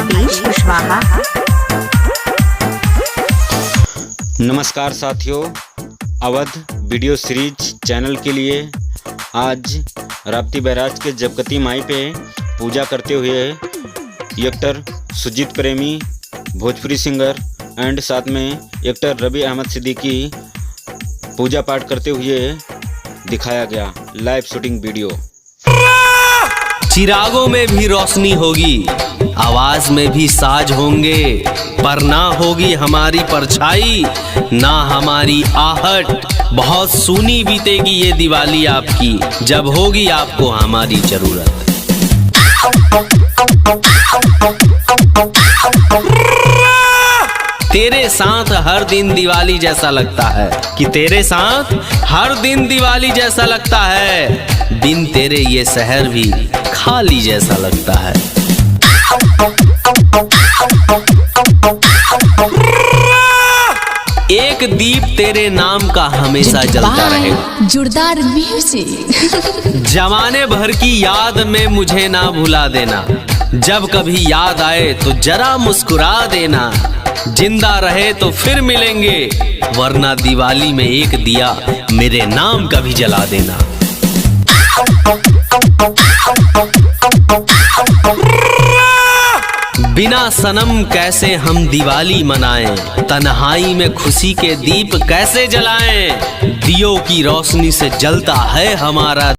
आदेश कुशवाहा। नमस्कार साथियों, अवध वीडियो सीरीज चैनल के लिए आज राप्ती बैराज के जबकती माई पे पूजा करते हुए एक्टर सुजीत प्रेमी, भोजपुरी सिंगर एंड साथ में एक्टर रवि अहमद सिद्दीकी पूजा पाठ करते हुए दिखाया गया लाइव शूटिंग वीडियो। चिरागों में भी रोशनी होगी, आवाज में भी साज होंगे, पर ना होगी हमारी परछाई, ना हमारी आहट। बहुत सूनी बीतेगी ये दिवाली आपकी, जब होगी आपको हमारी जरूरत। तेरे साथ हर दिन दिवाली जैसा लगता है कि तेरे साथ हर दिन दिवाली जैसा लगता है, बिन तेरे ये शहर भी खाली जैसा लगता है। एक दीप तेरे नाम का हमेशा जलता रहेगा। जोरदार म्यूजिक। जमाने भर की याद में मुझे ना भुला देना, जब कभी याद आए तो जरा मुस्कुरा देना। जिंदा रहे तो फिर मिलेंगे, वरना दिवाली में एक दिया मेरे नाम का भी जला देना। बिना सनम कैसे हम दिवाली मनाएं, तन्हाई में खुशी के दीप कैसे जलाएं। दियों की रोशनी से जलता है हमारा